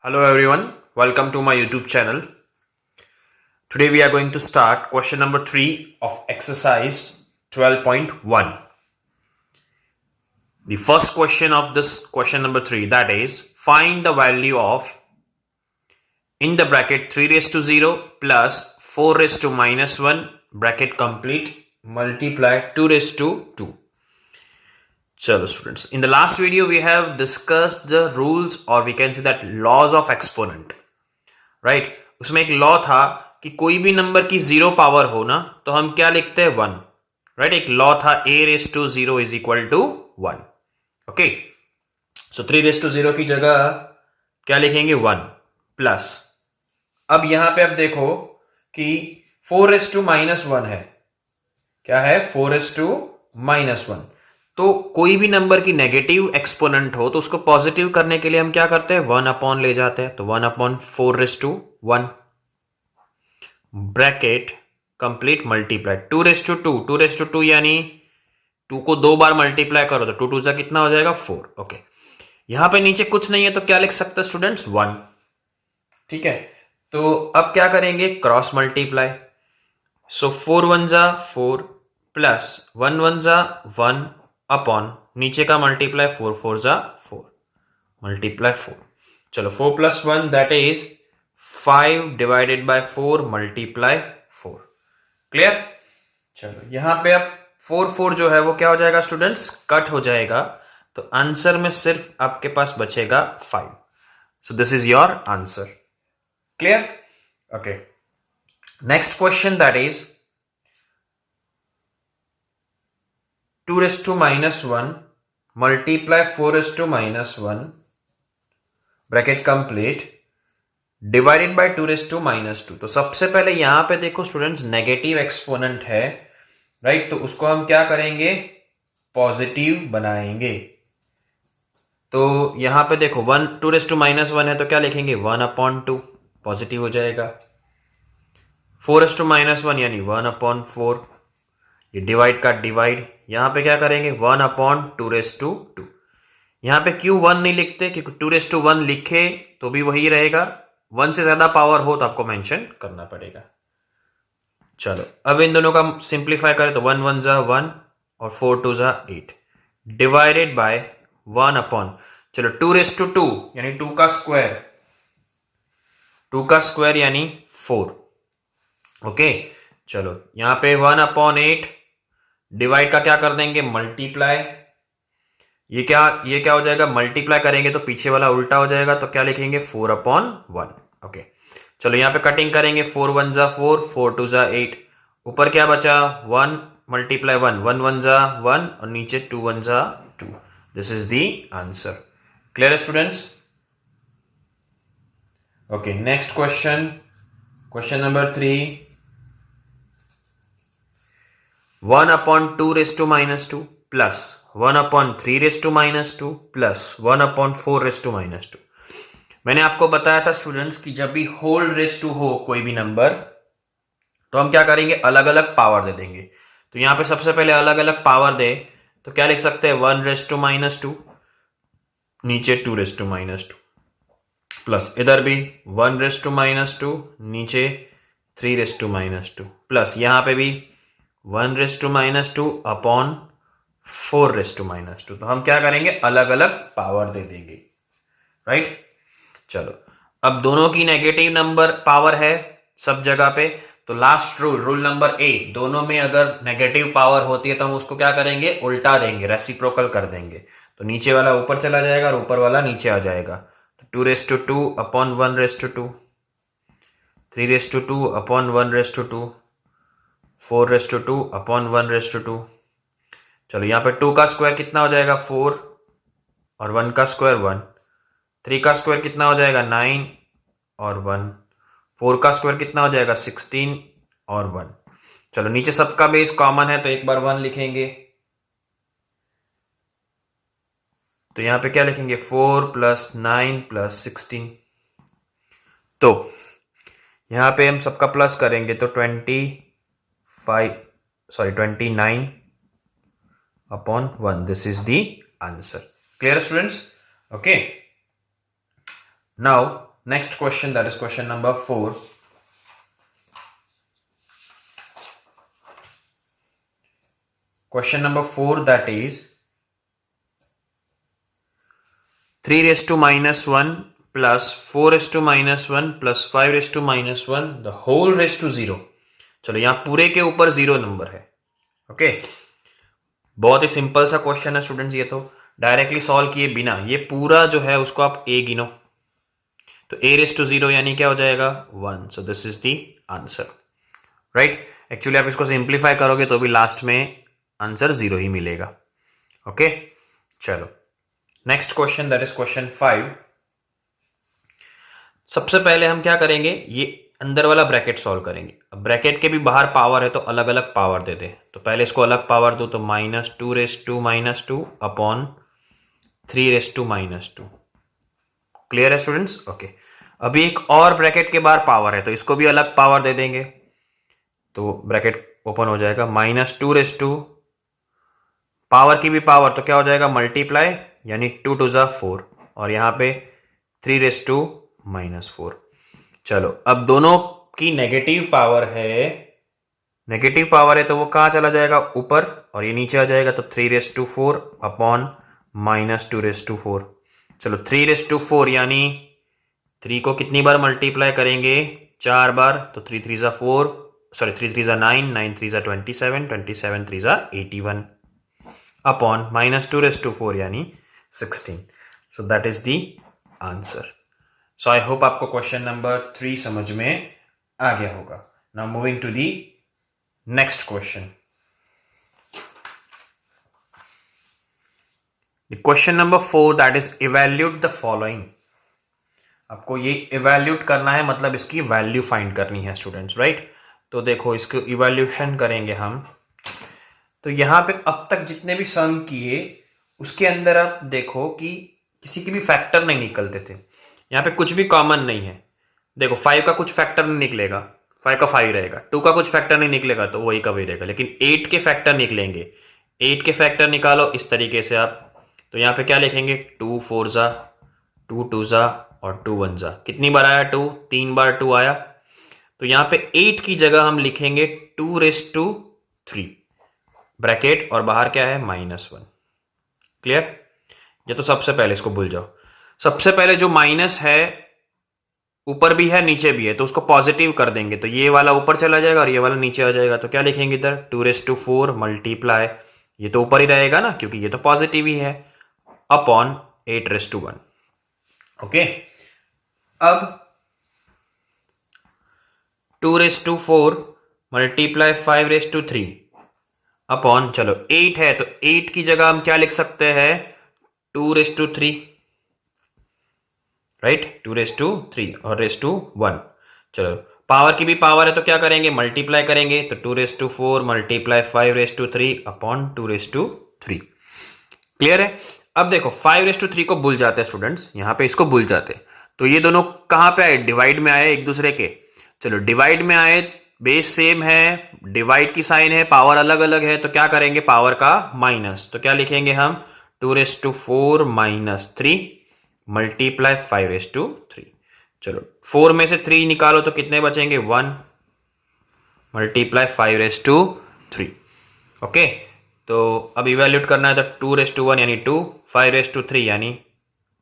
Hello everyone, welcome to my YouTube channel. Today we are going to start question number 3 of exercise 12.1. The first question of this question number 3, that is, find the value of in the bracket 3 raised to 0 plus 4 raised to minus 1 bracket complete multiply 2 raised to 2. Chalo students, in the last video we have discussed the rules or we can say that laws of exponent. Right उसमें एक law था कि कोई भी number की zero power हो ना तो हम क्या लिखते हैं 1. राइट एक लॉ था a raise to 0 is equal to 1. Okay so 3 raise to 0 की जगह क्या लिखेंगे 1 प्लस. अब यहां पे अब देखो कि 4 रेस टू माइनस 1 है. क्या है 4 रेस टू माइनस 1. तो कोई भी नंबर की नेगेटिव एक्सपोनेंट हो तो उसको पॉजिटिव करने के लिए हम क्या करते हैं 1 अपॉन ले जाते हैं. तो 1 upon 4 raise to 1 bracket complete multiply 2 raise to 2 raise to 2 यानी 2 को 2 बार मल्टीप्लाई करो तो 2 2 जा कितना हो जाएगा 4. ओके यहां पे नीचे कुछ नहीं है तो क्या लिख सकते हैं स्टूडेंट्स 1. ठीक है तो अब क्या करेंगे क्रॉस मल्टीप्लाई. सो 4 1 जा 4 प्लस 1 1 जा 1 अपॉन नीचे का मल्टीप्लाई 4 4 जा 4 मल्टीप्लाई 4. चलो 4 plus 1 that is 5 divided by 4 multiply 4. Clear. चलो यहां पे अब 4 4 जो है वो क्या हो जाएगा स्टूडेंट्स कट हो जाएगा. तो आंसर में सिर्फ आपके पास बचेगा 5. सो this is your answer. Clear. Okay next question that is 2 raised to minus 1 multiply 4 raised to minus 1 bracket complete divided by 2 raised to minus 2. तो सबसे पहले यहां पे देखो स्टूडेंट्स नेगेटिव एक्सपोनेंट है राइट. तो उसको हम क्या करेंगे पॉजिटिव बनाएंगे. तो यहां पे देखो 2 raised to minus 1 है तो क्या लिखेंगे 1 अपॉन 2 पॉजिटिव हो जाएगा. 4 raised to minus 1 यानी 1 अपॉन 4 ये डिवाइड का डिवाइड. यहां पे क्या करेंगे 1 अपॉन 2 रेस टू 2. यहां पे क्यों 1 नहीं लिखते क्योंकि 2 रेस टू 1 लिखे तो भी वही रहेगा. 1 से ज्यादा पावर हो तो आपको मेंशन करना पड़ेगा. चलो अब इन दोनों का सिंप्लीफाई करें तो 1 1 जा 1 और 4 2 जा 8 डिवाइडेड बाय 1 अपॉन चलो 2 रेस टू 2 यानी 2 का स्क्वायर यानी 4. ओके चलो यहां पे 1 अपॉन 8 डिवाइड का क्या कर देंगे मल्टीप्लाई. ये क्या हो जाएगा मल्टीप्लाई करेंगे तो पीछे वाला उल्टा हो जाएगा. तो क्या लिखेंगे 4 अपॉन 1. ओके चलो यहां पे कटिंग करेंगे 4 1 जा 4 4 2 जा 8 ऊपर क्या बचा 1 मल्टीप्लाई 1 1 1 जा 1 और नीचे 2 1 जा 2. This is the answer. Clear students. Okay next question number 3 1 upon 2 raised to minus 2 plus 1 upon 3 raised to minus 2 plus 1 upon 4 raised to minus 2. मैंने आपको बताया था स्टूडेंट्स कि जब भी होल रेस टू हो कोई भी नंबर तो हम क्या करेंगे अलग अलग पावर दे देंगे. तो यहां पे सबसे पहले अलग अलग पावर दे तो क्या लिख सकते हैं 1 रेस टू माइनस 2 नीचे 2 रेस टू माइनस 2 प्लस इधर भी 1 रेस टू माइनस 2 नीचे 3 रेस टू माइनस 2 प्लस यहां पे भी 1 raise to minus 2 upon 4 raise to minus 2. तो हम क्या करेंगे अलग अलग पावर दे देंगे. राइट चलो अब दोनों की नेगेटिव नंबर पावर है सब जगह पे. तो लास्ट रूल नंबर ए दोनों में अगर नेगेटिव पावर होती है तो हम उसको क्या करेंगे उल्टा देंगे रेसिप्रोकल कर देंगे. तो नीचे वाला ऊपर चला जाएगा और ऊपर वाला नीचे आ जाएगा. तो 2 raise to 2 upon 1 raise to 2 3 raise to 2 upon 1 raise to 2 4 raise to 2 upon 1 raise to 2. चलो यहां पे 2 का स्क्वायर कितना हो जाएगा 4 और 1 का स्क्वायर 1. 3 का स्क्वायर कितना हो जाएगा 9 और 1. 4 का स्क्वायर कितना हो जाएगा 16 और 1. चलो नीचे सबका बेस कॉमन है तो एक बार 1 लिखेंगे. तो यहां पे क्या लिखेंगे 4 प्लस 9 प्लस 16. तो यहां पे हम सबका प्लस करेंगे तो 29 upon 1. This is the answer. Clear students? Okay. Now next question, that is question number 4. Question number 4, that is 3 raised to minus 1 plus 4 raised to minus 1 plus 5 raised to minus 1 the whole raised to 0. चलो यहां पूरे के ऊपर 0 number है. Okay, बहुत ही simple सा question है students. ये तो डायरेक्टली सॉल्व किए बिना ये पूरा जो है उसको आप a गिनो तो a रेस टू 0 यानी क्या हो जाएगा 1. सो this is the answer, right. Actually आप इसको सिंप्लीफाई करोगे तो भी लास्ट में आंसर 0 ही मिलेगा. ओके, चलो next question, that is question 5. सबसे पहले हम क्या करेंगे, ये अंदर वाला ब्रैकेट सॉल्व करेंगे. अब ब्रैकेट के भी बाहर पावर है तो अलग अलग पावर दे दे. तो पहले इसको अलग पावर दो तो -2 raise to -2 upon 3 raise to -2. Clear है स्टूडेंट्स? ओके. अभी एक और ब्रैकेट के बाहर पावर है तो इसको भी अलग पावर दे देंगे. तो ब्रैकेट ओपन हो जाएगा -2 रेस टू पावर की भी पावर तो क्या हो जाएगा मल्टीप्लाई, यानी 2 2 जा 4 और यहां पे 3 रेस टू -4. चलो अब दोनों की नेगेटिव पावर है तो वो कहां चला जाएगा ऊपर और ये नीचे आ जाएगा. तो 3 raise to 4 upon -2 raise to 4. चलो 3 रेस टू 4 यानी 3 को कितनी बार मल्टीप्लाई करेंगे 4 बार. तो 3 3 जा 4, सॉरी 3 3 जा 9, 9 3 जा 27, 27 3 जा 81 अपॉन -2 रेस टू 4 यानी 16. So that is the answer. So I hope आपको क्वेश्चन नंबर 3 समझ में आ गया होगा. Now moving to the next question. Question number 4, that is evaluate the following. आपको ये इवैल्यूट करना है, मतलब इसकी वैल्यू फाइंड करनी है स्टूडेंट्स, राइट. तो देखो इसको इवैल्यूशन करेंगे हम. तो यहां पे अब तक जितने भी सम किए उसके अंदर आप देखो कि किसी के भी फैक्टर नहीं निकलते थे. यहाँ पे कुछ भी कॉमन नहीं है. देखो 5 का कुछ फैक्टर नहीं निकलेगा, 5 का 5 रहेगा. 2 का कुछ फैक्टर नहीं निकलेगा तो वही का वही रहेगा. लेकिन 8 के फैक्टर निकलेंगे. 8 के फैक्टर निकालो इस तरीके से आप. तो यहाँ पे क्या लिखेंगे 2 4 जा 2 2 जा और 2 1 जा. कितनी बार आया 2? 3 बार 2 आया. तो यहाँ पे 8 की जगह हम लिखेंगे 2 रेस टू 3 ब्रैकेट और बाहर क्या है -1. क्लियर? ये तो सबसे पहले इसको भूल जाओ. सबसे पहले जो माइनस है ऊपर भी है नीचे भी है तो उसको पॉजिटिव कर देंगे. तो ये वाला ऊपर चला जाएगा और ये वाला नीचे आ जाएगा. तो क्या लिखेंगे इधर 2 रेस टू 4 मल्टीप्लाई, ये तो ऊपर ही रहेगा ना क्योंकि ये तो पॉजिटिव ही है, अपॉन 8 रेस टू 1. ओके, अब 2 रेस टू 4 मल्टीप्लाई 5 रेस टू 3 अपॉन, चलो 8 है तो 8 की जगह हम क्या लिख सकते हैं 2 raise to 3, right. 2 raise to 3 और रेस टू 1. चलो पावर की भी पावर है तो क्या करेंगे मल्टीप्लाई करेंगे. तो 2 रेस टू 4 मल्टीप्लाई 5 raise to 3 upon 2 raise to 3. Clear है? अब देखो 5 रेस टू 3 को भूल जाते हैं स्टूडेंट्स, यहां पे इसको भूल जाते. तो ये दोनों कहां पे आए, डिवाइड में आए एक दूसरे के. चलो डिवाइड में आए, बेस सेम है, डिवाइड की साइन है, पावर अलग अलग है तो क्या करेंगे पावर का माइनस. तो क्या लिखेंगे हम 2 raise to 4 -3 multiply 5 raise to 3. चलो 4 में से 3 निकालो तो कितने बचेंगे 1 मल्टीप्लाई 5 रेस टू 3. ओके, तो अब इवैल्यूएट करना है तो 2 रेस टू 1 यानी 2, 5 रेस टू 3 यानी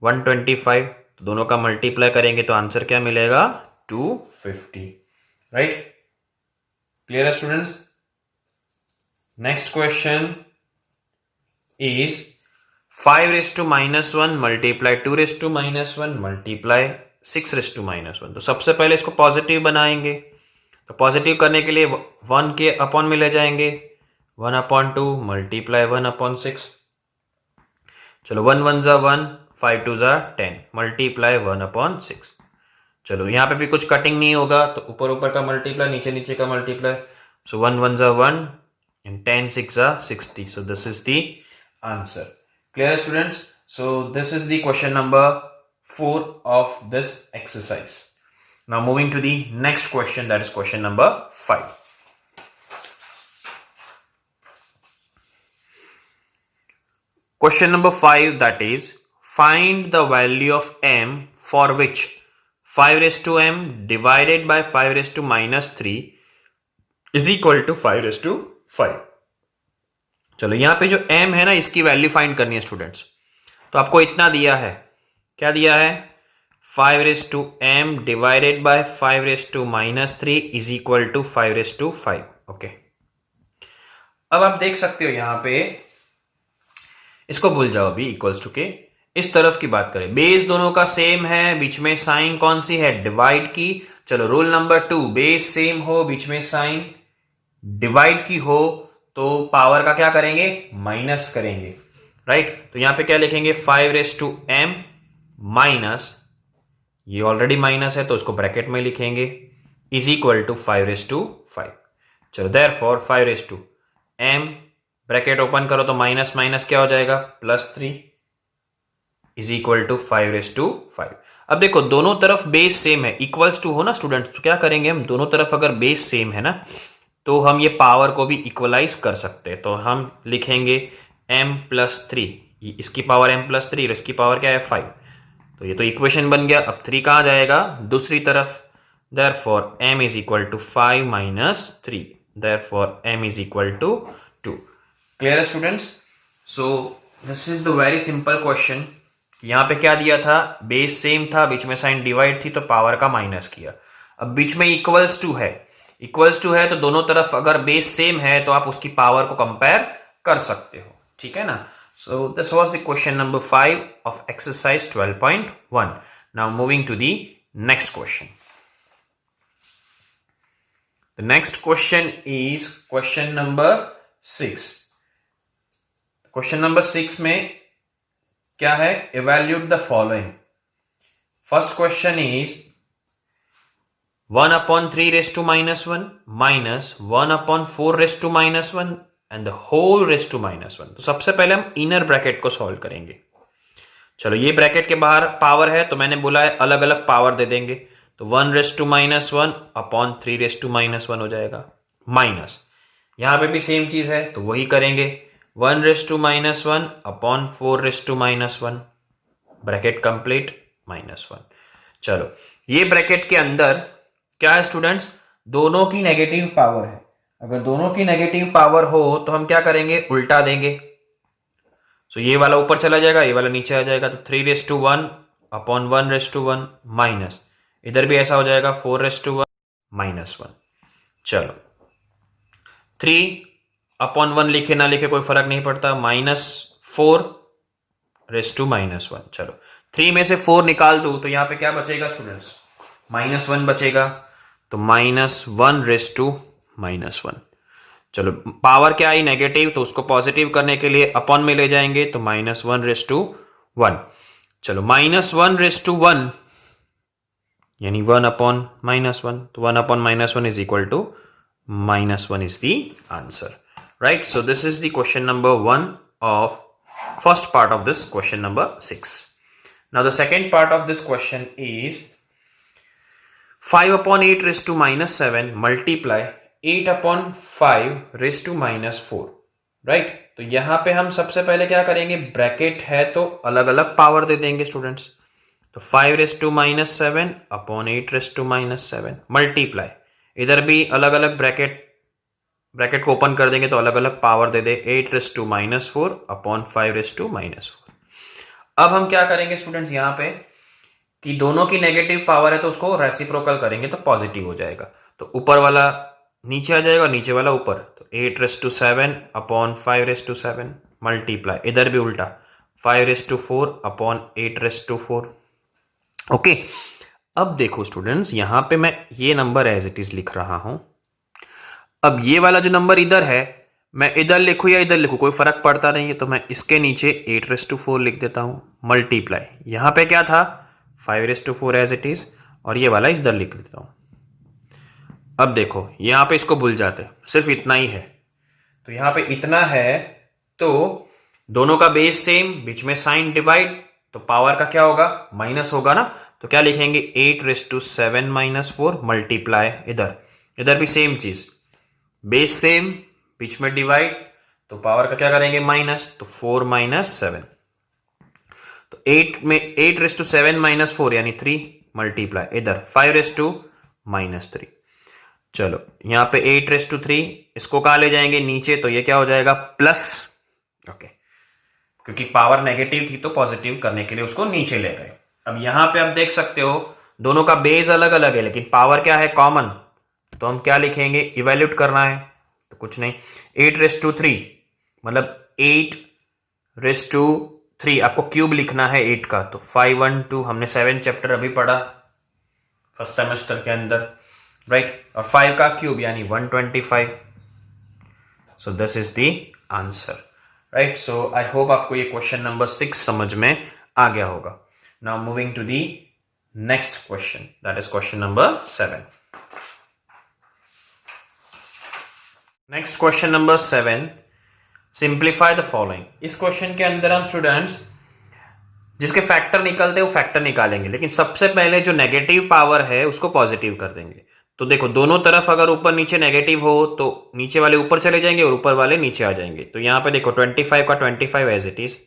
125. तो दोनों का मल्टीप्लाई करेंगे तो आंसर क्या मिलेगा 250, राइट. क्लियर है students? Next question is 5 raise to -1 multiply 2 raise to -1 multiply 6 raise to -1. तो सबसे पहले इसको पॉजिटिव बनाएंगे. तो पॉजिटिव करने के लिए 1 के अपॉन में ले जाएंगे, 1/2 मल्टीप्लाई 1/6. चलो 1 1 जा 1, 5 2 जा 10 मल्टीप्लाई 1/6. चलो यहाँ पे भी कुछ कटिंग नहीं होगा तो ऊपर ऊपर का मल्टीप्लाई नीचे नीचे का मल्टीप्लाई. सो 1 1 जा 1 एंड 10 6 जा 60. सो this is the answer. Clear students? So this is the question number 4 of this exercise. Now moving to the next question, that is question number 5. Question number 5, that is find the value of m for which 5m divided by 5-3 is equal to 5/5। चलो यहां पे जो m है ना, इसकी value find करनी है students. तो आपको इतना दिया है, क्या दिया है, 5m divided by 5-3 is equal to 5/5। Okay, अब आप देख सकते हो यहां पे, इसको भूल जाओ अभी, इक्वल्स टू के। इस तरफ की बात करें, बेस दोनों का सेम है, बीच में साइन कौन सी है, डिवाइड की। चलो रूल नंबर 2, बेस सेम हो, बीच में साइन डिवाइड की हो, तो पावर का क्या करेंगे, माइनस करेंगे, राइट। तो यहां पे क्या लिखेंगे, 5m माइनस, ये ऑलरेडी माइनस है तो उसको ब्रैकेट में लिखेंगे, इज इक्वल टू 5/5। चलो देयरफॉर 5m ब्रैकेट ओपन करो तो माइनस माइनस क्या हो जाएगा, +3 इज इक्वल टू 5/5। अब देखो दोनों तरफ बेस सेम है, इक्वल्स टू हो ना स्टूडेंट्स, तो क्या करेंगे हम, दोनों तरफ अगर बेस सेम है ना, तो हम ये पावर को भी इक्वलाइज कर सकते हैं। तो हम लिखेंगे m+3, इसकी पावर m+3 और इसकी पावर क्या है, 5। तो ये तो इक्वेशन बन गया। अब 3 कहां जाएगा, दूसरी तरफ, therefore m is equal to 5 - 3, therefore m is equal to 2। Clear है students? So this is the very simple question. यहां पे क्या दिया था, बेस सेम था, बीच में साइन डिवाइड थी तो पावर का माइनस किया। अब बीच में इक्वल्स टू है, इक्वल्स टू है तो दोनों तरफ अगर बेस सेम है तो आप उसकी पावर को कंपेयर कर सकते हो, ठीक है ना। So this was the question number 5 of exercise 12.1। Now moving to the next question. The next question is question number 6। Question number 6 में क्या है, evaluate the following. First question is 1/3 minus 1/4 and the whole raise to -1। तो सबसे पहले हम inner bracket को solve करेंगे। चलो ये ब्रैकेट के बाहर पावर है तो मैंने बोला है अलग अलग पावर दे देंगे, तो 1/-1/3 हो जाएगा, माइनस यहां पे भी सेम चीज है तो वही करेंगे, 1/-1/4 ब्रैकेट कंप्लीट -1। चलो ये ब्रैकेट के अंदर क्या है स्टूडेंट्स, दोनों की नेगेटिव पावर है। अगर दोनों की नेगेटिव पावर हो तो हम क्या करेंगे, उल्टा देंगे। सो ये वाला ऊपर चला जाएगा, ये वाला नीचे आ जाएगा, तो 3/1/1 माइनस, इधर भी ऐसा हो जाएगा 4/1 चलो 3/1 लिखे ना लिखे कोई फर्क नहीं पड़ता, -4/1। चलो 3 में से 4 निकाल दो तो यहां पे क्या बचेगा स्टूडेंट्स, -1 बचेगा, तो -1/1। चलो पावर क्या आई, नेगेटिव, तो उसको पॉजिटिव करने के लिए अपॉन में ले जाएंगे, तो -1/1। चलो -1/1 यानी 1/-1, तो 1/-1 is equal to -1 is the answer, right. So this is the question number 1 of first part of this question number 6। Now the second part of this question is 5/8 - 7 multiply 8/5 - 4, right. तो यहां पे हम सबसे पहले क्या करेंगे, ब्रैकेट है तो अलग अलग पावर दे देंगे स्टूडेंट्स। तो 5/-7 अपॉन 8/-7 मल्टीप्लाई, इधर भी अलग अलग ब्रैकेट को ओपन कर देंगे तो अलग अलग पावर दे दे, 8/-4 अपॉन 5/-4। अब हम क्या करेंगे स्टूडेंट्स, यहां पे कि दोनों की नेगेटिव पावर है तो उसको रेसिप्रोकल करेंगे तो पॉजिटिव हो जाएगा, तो ऊपर वाला नीचे आ जाएगा, नीचे वाला ऊपर, तो 8/7 अपॉन 5/7 मल्टीप्लाई, इधर भी उल्टा 5/4 अपॉन 8/4। ओके, अब देखो स्टूडेंट्स यहां पे मैं ये नंबर एज इट इज लिख रहा हूं। अब ये वाला जो नंबर इधर है, मैं इधर लिखूं या इधर लिखूं कोई फर्क पड़ता नहीं है, तो मैं इसके नीचे 8/4 लिख देता हूं, मल्टीप्लाई, यहां पे क्या था 5/4 एज इट इज, और ये वाला इधर लिख देता हूं। अब देखो यहां पे इसको भूल जाते, सिर्फ इतना ही है, तो यहां पे इतना है, तो दोनों का बेस सेम, बीच में साइन डिवाइड, तो पावर का क्या होगा, माइनस होगा ना। तो क्या लिखेंगे, 8/7 - 4 मल्टीप्लाई, इधर भी सेम चीज, बेस सेम, बीच में डिवाइड, तो पावर का क्या करेंगे, माइनस, तो 4 - 7। तो 8 में 8/7 - 4 यानी 3, मल्टीप्लाई इधर 5⁻³ चलो यहां पे 8⁻³ इसको कहां ले जाएंगे नीचे, तो ये क्या हो जाएगा प्लस, ओके क्योंकि पावर नेगेटिव थी तो पॉजिटिव करने के लिए उसको नीचे ले गए। अब यहां पे आप देख सकते हो दोनों का बेस अलग अलग है लेकिन पावर क्या है कॉमन, तो हम क्या लिखेंगे, इवेल्यूट करना है तो कुछ नहीं 8⁻³ मतलब 8⁻³ आपको क्यूब लिखना है 8 का, तो 512 हमने 7 चैप्टर अभी पढ़ा फर्स्ट सेमेस्टर के अंदर, राइट, और 5 का क्यूब यानी 125। सो this is the answer, right. So I hope आपको ये क्वेश्चन नंबर 6 समझ में आ गया होगा। Now moving to the next question, that is question number 7। Next question number 7, simplify the following. इस क्वेश्चन के अंदर हम स्टूडेंट्स जिसके फैक्टर निकलते हैं वो फैक्टर निकालेंगे, लेकिन सबसे पहले जो नेगेटिव पावर है उसको पॉजिटिव कर देंगे। तो देखो दोनों तरफ अगर ऊपर नीचे नेगेटिव हो तो नीचे वाले ऊपर चले जाएंगे और ऊपर वाले नीचे आ जाएंगे। तो यहां पे देखो 25 का 25 एज इट इज,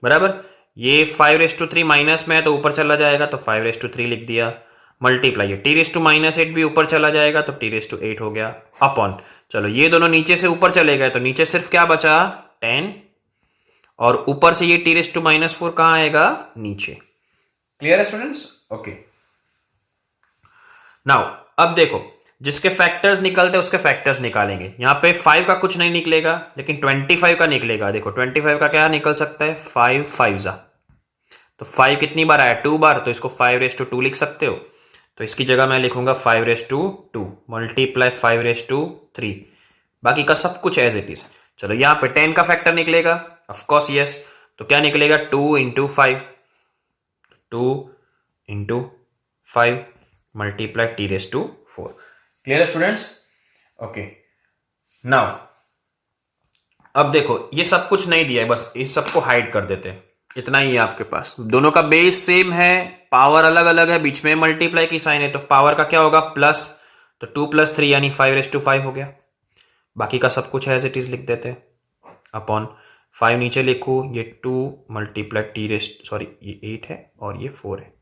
बराबर, ये 5⁻³ माइनस में है तो ऊपर चला जाएगा तो 5⁻³ लिख दिया, मल्टीप्लाई t⁻8 भी ऊपर चला जाएगा तो t⁻8 हो गया, अपॉन चलो ये दोनों नीचे से ऊपर चले गए तो नीचे सिर्फ क्या बचा 10, और ऊपर से ये t⁻4 कहां आएगा नीचे। क्लियर है स्टूडेंट्स? ओके नाउ अब देखो जिसके फैक्टर्स निकलते हैं उसके फैक्टर्स निकालेंगे। यहां पे 5 का कुछ नहीं निकलेगा लेकिन 25 का निकलेगा। देखो 25 का क्या निकल सकता है, 5 5 तो 5 कितनी बार आया, 2 बार, तो इसको 5⁻2 लिख सकते हो। तो इसकी जगह मैं लिखूंगा 5⁻2 मल्टीप्लाई 5⁻3, बाकी का सब कुछ एज इट इज। चलो यहां पे 10 का फैक्टर निकलेगा, ऑफ कोर्स यस, तो क्या निकलेगा 2 × 5, 2 × 5 मल्टीप्लाई t⁻4। क्लियर है स्टूडेंट्स? ओके नाउ अब देखो ये सब कुछ नहीं दिया है, बस इस सबको हाइड कर देते हैं, इतना ही है आपके पास। दोनों का बेस सेम है, पावर अलग अलग है, बीच में मल्टीप्लाई की साइन है, तो पावर का क्या होगा प्लस, तो 2 + 3 यानी 5⁻5 हो गया। बाकी का सब कुछ एज इट इज लिख देते हैं, अपॉन 5 नीचे लिखू, ये 2 मल्टीप्लाई ये 8 है और ये 4 है।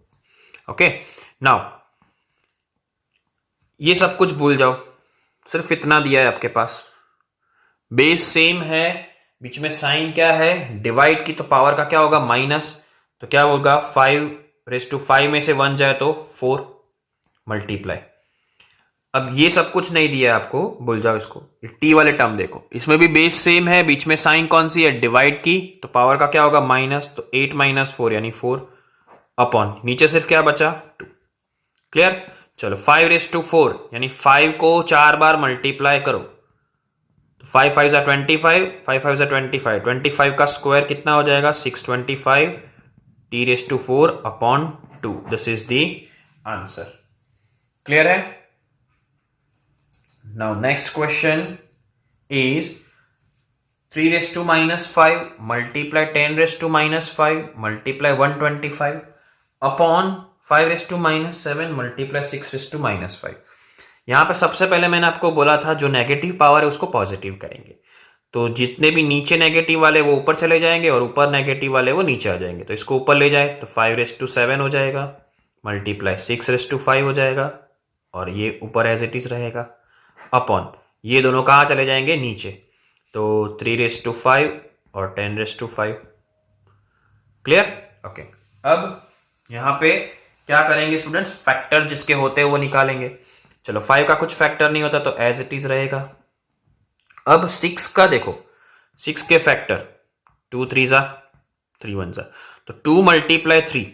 ओके नाउ ये सब कुछ भूल जाओ, सिर्फ इतना दिया है आपके पास, बेस सेम है, बीच में साइन क्या है डिवाइड की, तो पावर का क्या होगा माइनस, तो क्या होगा 5⁻5 में से 1 जाए तो 4 मल्टीप्लाई। अब ये सब कुछ नहीं दिया है आपको, भूल जाओ इसको। टी वाले टर्म देखो, इसमें भी बेस सेम है, बीच में साइन कौन सी है डिवाइड की, तो पावर का क्या होगा माइनस, तो 8 - 4 यानी 4 अपॉन नीचे सिर्फ क्या बचा 2। क्लियर? चलो 5⁻4 यानी 5 को 4 बार मल्टीप्लाई करो, तो 5 5 = 25, 5 5 = 25, 25 का स्क्वायर कितना हो जाएगा 625 t⁻4 upon 2। This is the answer. Clear है? Now next question is 3⁻5 multiply 10⁻5 multiply 125 upon 5⁻7 multiply 6⁻5। यहां पे सबसे पहले मैंने आपको बोला था जो नेगेटिव पावर है उसको पॉजिटिव करेंगे, तो जितने भी नीचे नेगेटिव वाले वो ऊपर चले जाएंगे और ऊपर नेगेटिव वाले वो नीचे आ जाएंगे। तो इसको ऊपर ले जाए तो 5⁻7 हो जाएगा मल्टीप्लाई 6⁻5 हो जाएगा और ये ऊपर एज इट इज रहेगा, अपॉन ये दोनों कहाँ चले जाएंगे नीचे, तो 3⁻5 और 10⁻5। क्लियर? ओके अब यहां पे क्या करेंगे स्टूडेंट्स, फैक्टर जिसके होते हैं वो निकालेंगे। चलो 5 का कुछ फैक्टर नहीं होता तो एज इट इज रहेगा। अब 6 का देखो, 6 के फैक्टर 2 3 3 1 तो 2 मल्टीप्लाई 3,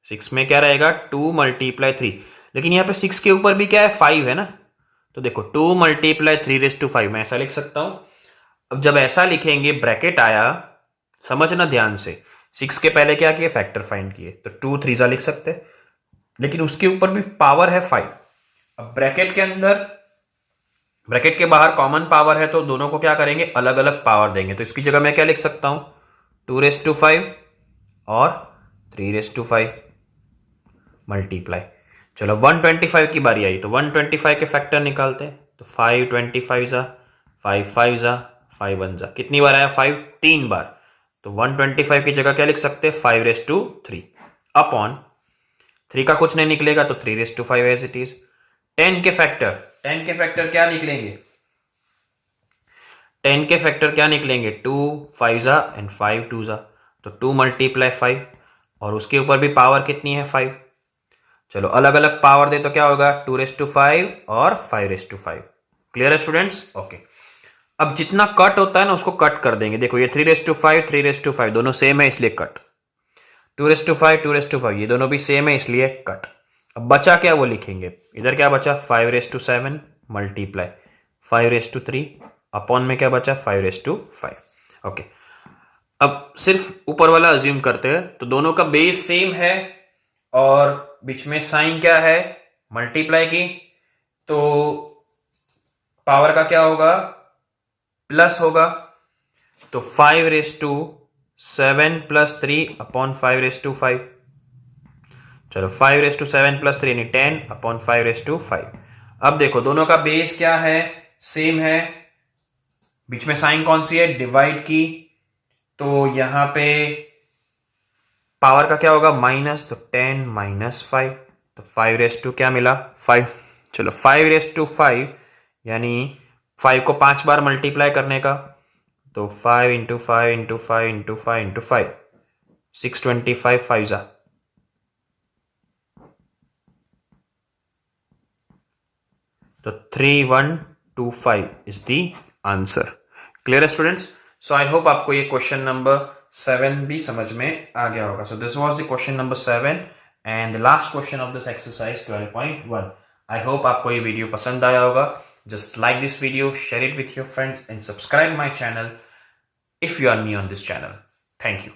6 में क्या रहेगा 2 मल्टीप्लाई 3, लेकिन यहाँ पे 6 के ऊपर भी क्या है 5 है ना, तो देखो 2 मल्टीप्लाई 3⁻5 मैं ऐसा लिख सकता हूं। अब जब ऐसा लिखेंगे ब्रैकेट आया, समझना ध्यान से, 6 के पहले क्या किए फैक्टर फाइंड किए, तो 2 3 लिख सकते हैं, लेकिन उसके ऊपर भी पावर है 5। अब ब्रैकेट के अंदर, ब्रैकेट के बाहर कॉमन पावर है तो दोनों को क्या करेंगे अलग अलग पावर देंगे। तो इसकी जगह मैं क्या लिख सकता हूं 2�5 और 3�5 मल्टीप्लाई। चलो 125 की बारी आई तो 125 के फैक्टर निकालते हैं, तो 5 25 5 5 5 1 कितनी बार आया 5 3 बार, तो 125 की जगह क्या लिख सकते हैं 5⁻3 अपॉन 3 का कुछ नहीं निकलेगा तो 3^5 एज इट इज। 10 के फैक्टर क्या निकलेंगे? 10 के फैक्टर क्या निकलेंगे? 2 5 एंड 5 2 तो 2 × 5 और उसके ऊपर भी पावर कितनी है? 5। चलो अलग अलग पावर दे तो क्या होगा? 2^5 और 5^5। क्लियर है स्टूडेंट्स? ओके। अब जितना कट होता है ना उसको कट कर देंगे। देखो ये 3^5 3^5 दोनों सेम है इसलिए कट, 2^5 2^5 ये दोनों भी सेम है इसलिए कट। अब बचा क्या वो लिखेंगे। इधर क्या बचा? 5^7 मल्टीप्लाई 5^3 अपॉन में क्या बचा? 5^5। ओके। अब सिर्फ ऊपर वाला अज्यूम करते हैं तो दोनों का बेस सेम है और बीच में साइन क्या है? मल्टीप्लाई की, तो पावर का क्या होगा? प्लस होगा। तो 5^7 + 3 अपॉन 5^5। चलो 5^7 + 3 यानी 10 अपॉन 5^5। अब देखो दोनों का बेस क्या है? सेम है। बीच में साइन कौन सी है? डिवाइड की, तो यहां पे पावर का क्या होगा? माइनस, तो 10 - 5 तो 5 क्या मिला? 5। चलो 5^5 यानी 5 को 5 बार मल्टीप्लाई करने का, तो 5 × 5 × 5 × 5 × 5 625 5 तो 3125 इज द आंसर। क्लियर है स्टूडेंट्स? सो आई होप आपको ये क्वेश्चन नंबर 7 भी समझ में आ गया होगा। सो this was the question number 7 and the last question of this exercise 12.1। I hope आपको ये वीडियो पसंद आया होगा। Just like this video, share it with your friends and subscribe my channel if you are new on this channel. Thank you.